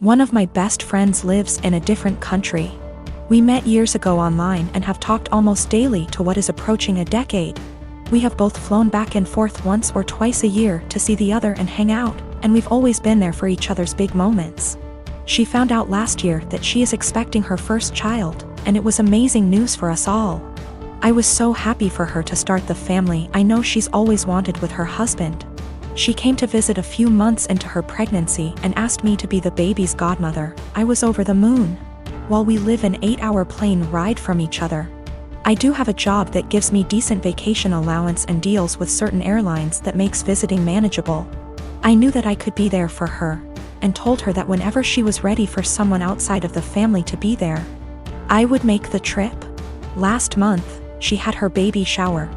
One of my best friends lives in a different country. We met years ago online and have talked almost daily to what is approaching a decade. We have both flown back and forth once or twice a year to see the other and hang out, and we've always been there for each other's big moments. She found out last year that she is expecting her first child, and it was amazing news for us all. I was so happy for her to start the family I know she's always wanted with her husband. She came to visit a few months into her pregnancy and asked me to be the baby's godmother. I was over the moon. While we live an 8-hour plane ride from each other. I do have a job that gives me decent vacation allowance and deals with certain airlines that makes visiting manageable. I knew that I could be there for her, and told her that whenever she was ready for someone outside of the family to be there, I would make the trip. Last month, she had her baby shower.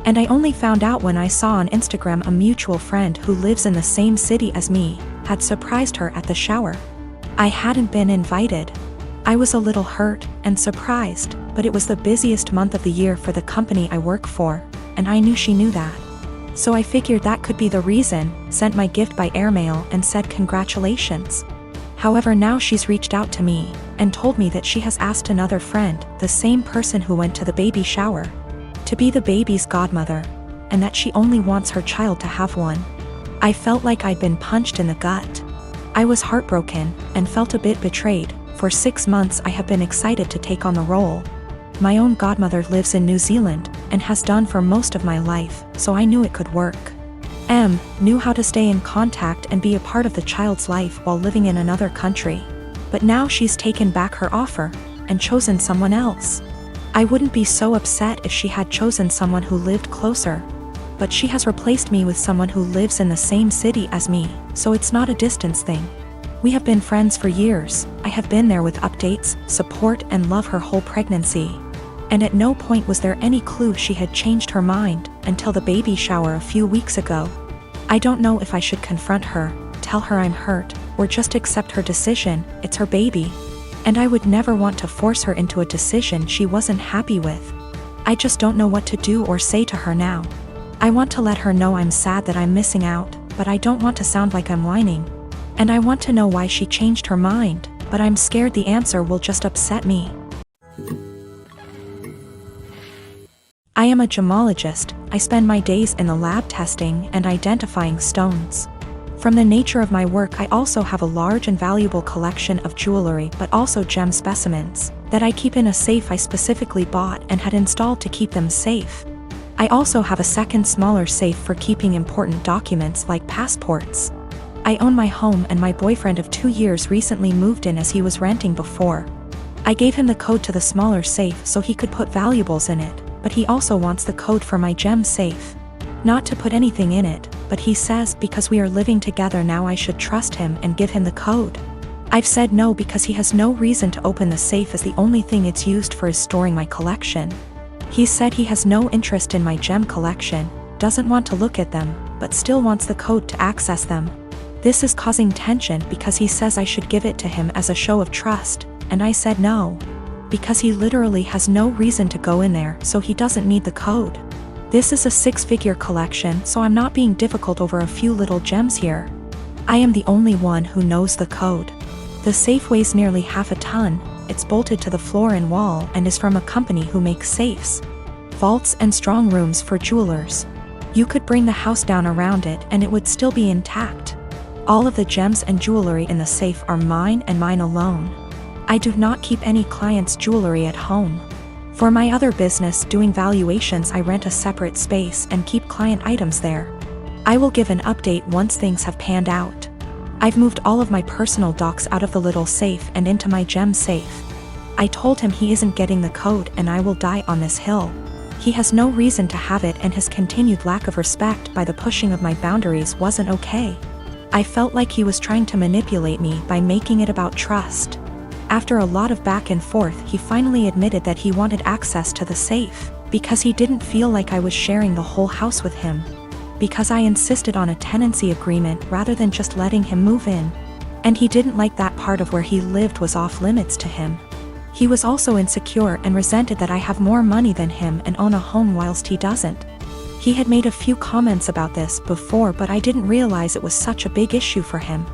And I only found out when I saw on Instagram a mutual friend who lives in the same city as me, had surprised her at the shower. I hadn't been invited. I was a little hurt and surprised, but it was the busiest month of the year for the company I work for, and I knew she knew that. So I figured that could be the reason, sent my gift by airmail and said congratulations. However, now she's reached out to me, and told me that she has asked another friend, the same person who went to the baby shower, to be the baby's godmother, and that she only wants her child to have one. I felt like I'd been punched in the gut. I was heartbroken, and felt a bit betrayed. For 6 months I have been excited to take on the role. My own godmother lives in New Zealand, and has done for most of my life, so I knew it could work. Knew how to stay in contact and be a part of the child's life while living in another country. But now she's taken back her offer, and chosen someone else. I wouldn't be so upset if she had chosen someone who lived closer. But she has replaced me with someone who lives in the same city as me, so it's not a distance thing. We have been friends for years. I have been there with updates, support and love her whole pregnancy. And at no point was there any clue she had changed her mind, until the baby shower a few weeks ago. I don't know if I should confront her, tell her I'm hurt, or just accept her decision. It's her baby. And I would never want to force her into a decision she wasn't happy with. I just don't know what to do or say to her now. I want to let her know I'm sad that I'm missing out, but I don't want to sound like I'm whining. And I want to know why she changed her mind, but I'm scared the answer will just upset me. I am a gemologist. I spend my days in the lab testing and identifying stones. From the nature of my work, I also have a large and valuable collection of jewelry, but also gem specimens, that I keep in a safe I specifically bought and had installed to keep them safe. I also have a second smaller safe for keeping important documents like passports. I own my home, and my boyfriend of 2 years recently moved in as he was renting before. I gave him the code to the smaller safe so he could put valuables in it, but he also wants the code for my gem safe. Not to put anything in it, but he says because we are living together now I should trust him and give him the code. I've said no because he has no reason to open the safe, as the only thing it's used for is storing my collection. He said he has no interest in my gem collection, doesn't want to look at them, but still wants the code to access them. This is causing tension because he says I should give it to him as a show of trust, and I said no. Because he literally has no reason to go in there, so he doesn't need the code. This is a 6-figure collection, so I'm not being difficult over a few little gems here. I am the only one who knows the code. The safe weighs nearly half a ton, it's bolted to the floor and wall, and is from a company who makes safes, vaults and strong rooms for jewelers. You could bring the house down around it and it would still be intact. All of the gems and jewelry in the safe are mine and mine alone. I do not keep any clients' jewelry at home. For my other business doing valuations, I rent a separate space and keep client items there. I will give an update once things have panned out. I've moved all of my personal docs out of the little safe and into my gem safe. I told him he isn't getting the code and I will die on this hill. He has no reason to have it, and his continued lack of respect by the pushing of my boundaries wasn't okay. I felt like he was trying to manipulate me by making it about trust. After a lot of back and forth, he finally admitted that he wanted access to the safe, because he didn't feel like I was sharing the whole house with him. Because I insisted on a tenancy agreement rather than just letting him move in. And he didn't like that part of where he lived was off limits to him. He was also insecure and resented that I have more money than him and own a home whilst he doesn't. He had made a few comments about this before, but I didn't realize it was such a big issue for him.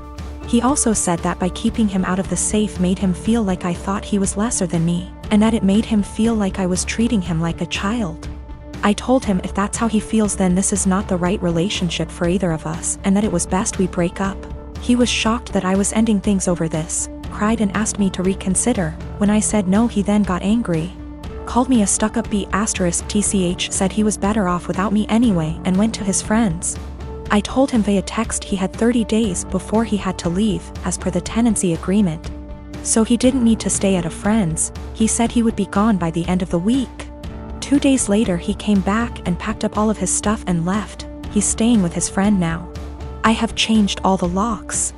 He also said that by keeping him out of the safe made him feel like I thought he was lesser than me, and that it made him feel like I was treating him like a child. I told him if that's how he feels then this is not the right relationship for either of us and that it was best we break up. He was shocked that I was ending things over this, cried and asked me to reconsider. When I said no he then got angry. Called me a stuck-up B*TCH, said he was better off without me anyway and went to his friends. I told him via text he had 30 days before he had to leave, as per the tenancy agreement. So he didn't need to stay at a friend's, he said he would be gone by the end of the week. 2 days later he came back and packed up all of his stuff and left. He's staying with his friend now. I have changed all the locks.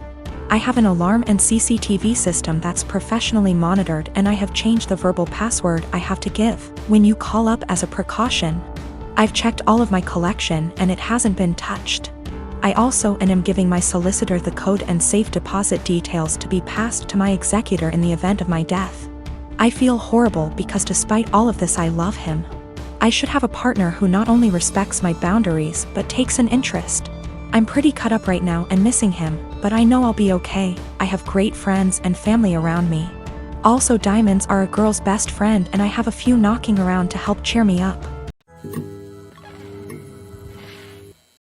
I have an alarm and CCTV system that's professionally monitored and I have changed the verbal password I have to give when you call up as a precaution. I've checked all of my collection and it hasn't been touched. I also am giving my solicitor the code and safe deposit details to be passed to my executor in the event of my death. I feel horrible because despite all of this I love him. I should have a partner who not only respects my boundaries but takes an interest. I'm pretty cut up right now and missing him, but I know I'll be okay. I have great friends and family around me. Also diamonds are a girl's best friend and I have a few knocking around to help cheer me up.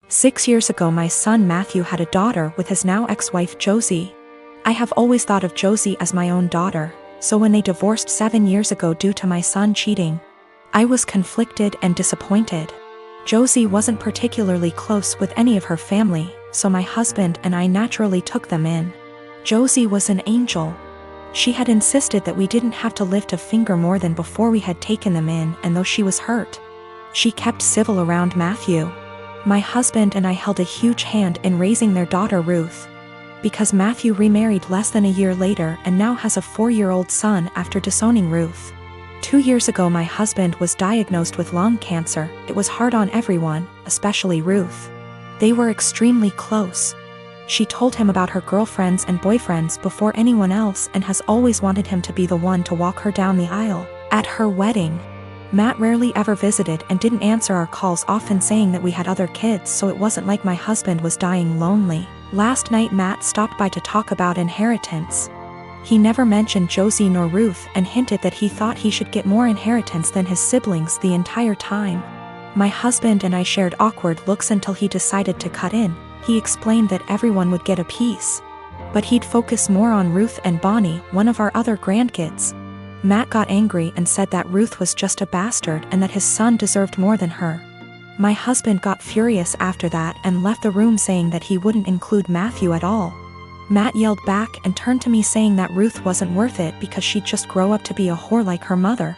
6 years ago my son Matthew had a daughter with his now ex-wife Josie. I have always thought of Josie as my own daughter, so when they divorced 7 years ago due to my son cheating, I was conflicted and disappointed. Josie wasn't particularly close with any of her family, so my husband and I naturally took them in. Josie was an angel. She had insisted that we didn't have to lift a finger more than before we had taken them in, and though she was hurt, she kept civil around Matthew. My husband and I held a huge hand in raising their daughter Ruth, because Matthew remarried less than a year later and now has a 4-year-old son after disowning Ruth. 2 years ago my husband was diagnosed with lung cancer. It was hard on everyone, especially Ruth. They were extremely close. She told him about her girlfriends and boyfriends before anyone else and has always wanted him to be the one to walk her down the aisle at her wedding. Matt rarely ever visited and didn't answer our calls, often saying that we had other kids, so it wasn't like my husband was dying lonely. Last night Matt stopped by to talk about inheritance. He never mentioned Josie nor Ruth and hinted that he thought he should get more inheritance than his siblings the entire time. My husband and I shared awkward looks until he decided to cut in. He explained that everyone would get a piece, but he'd focus more on Ruth and Bonnie, one of our other grandkids. Matt got angry and said that Ruth was just a bastard and that his son deserved more than her. My husband got furious after that and left the room saying that he wouldn't include Matthew at all. Matt yelled back and turned to me saying that Ruth wasn't worth it because she'd just grow up to be a whore like her mother.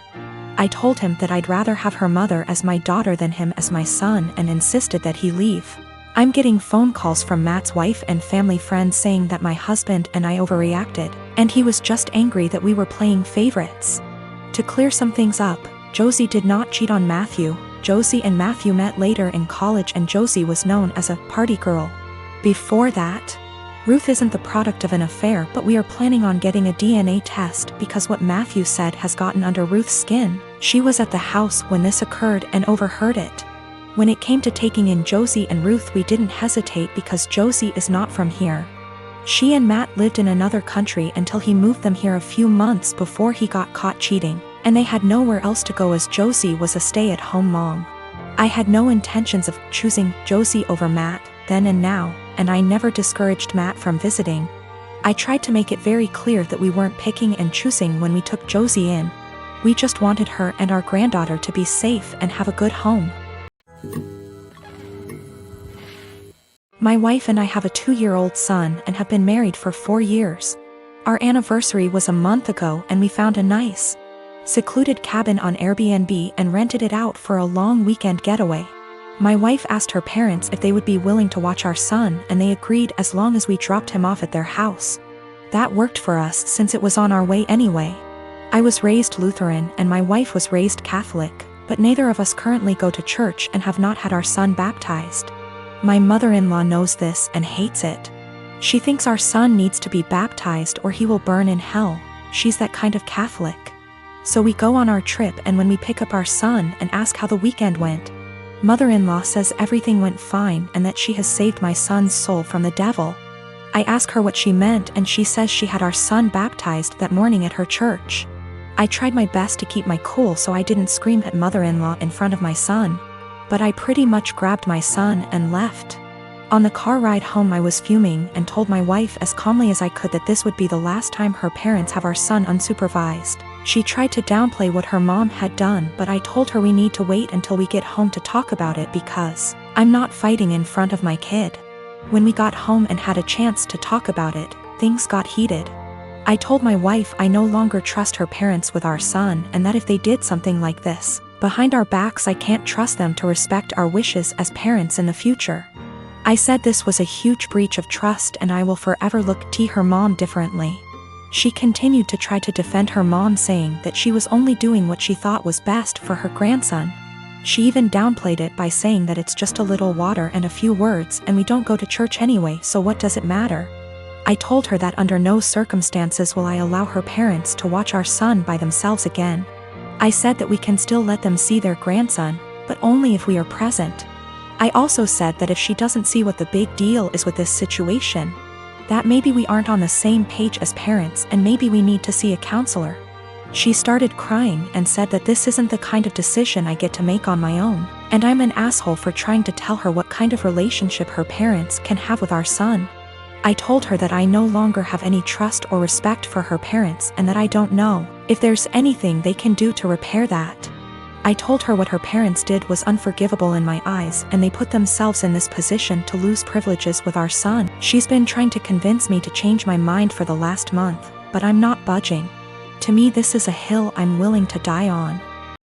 I told him that I'd rather have her mother as my daughter than him as my son and insisted that he leave. I'm getting phone calls from Matt's wife and family friends saying that my husband and I overreacted, and he was just angry that we were playing favorites. To clear some things up, Josie did not cheat on Matthew. Josie and Matthew met later in college and Josie was known as a party girl. Before that, Ruth isn't the product of an affair, but we are planning on getting a DNA test because what Matthew said has gotten under Ruth's skin. She was at the house when this occurred and overheard it. When it came to taking in Josie and Ruth, we didn't hesitate because Josie is not from here. She and Matt lived in another country until he moved them here a few months before he got caught cheating, and they had nowhere else to go as Josie was a stay-at-home mom. I had no intentions of choosing Josie over Matt then and now, and I never discouraged Matt from visiting. I tried to make it very clear that we weren't picking and choosing when we took Josie in. We just wanted her and our granddaughter to be safe and have a good home. My wife and I have a 2-year-old son and have been married for 4 years. Our anniversary was a month ago and we found a nice, secluded cabin on Airbnb and rented it out for a long weekend getaway. My wife asked her parents if they would be willing to watch our son and they agreed as long as we dropped him off at their house. That worked for us since it was on our way anyway. I was raised Lutheran and my wife was raised Catholic, but neither of us currently go to church and have not had our son baptized. My mother-in-law knows this and hates it. She thinks our son needs to be baptized or he will burn in hell. She's that kind of Catholic. So we go on our trip and when we pick up our son and ask how the weekend went, Mother-in-law says everything went fine and that she has saved my son's soul from the devil. I asked her what she meant and she says she had our son baptized that morning at her church. I tried my best to keep my cool so I didn't scream at mother-in-law in front of my son. But I pretty much grabbed my son and left. On the car ride home I was fuming and told my wife as calmly as I could that this would be the last time her parents have our son unsupervised. She tried to downplay what her mom had done, but I told her we need to wait until we get home to talk about it because I'm not fighting in front of my kid. When we got home and had a chance to talk about it, things got heated. I told my wife I no longer trust her parents with our son and that if they did something like this behind our backs, I can't trust them to respect our wishes as parents in the future. I said this was a huge breach of trust and I will forever look at her mom differently. She continued to try to defend her mom, saying that she was only doing what she thought was best for her grandson. She even downplayed it by saying that it's just a little water and a few words and we don't go to church anyway, so what does it matter? I told her that under no circumstances will I allow her parents to watch our son by themselves again. I said that we can still let them see their grandson, but only if we are present. I also said that if she doesn't see what the big deal is with this situation, that maybe we aren't on the same page as parents and maybe we need to see a counselor. She started crying and said that this isn't the kind of decision I get to make on my own, and I'm an asshole for trying to tell her what kind of relationship her parents can have with our son. I told her that I no longer have any trust or respect for her parents and that I don't know if there's anything they can do to repair that. I told her what her parents did was unforgivable in my eyes and they put themselves in this position to lose privileges with our son. She's been trying to convince me to change my mind for the last month, but I'm not budging. To me, this is a hill I'm willing to die on.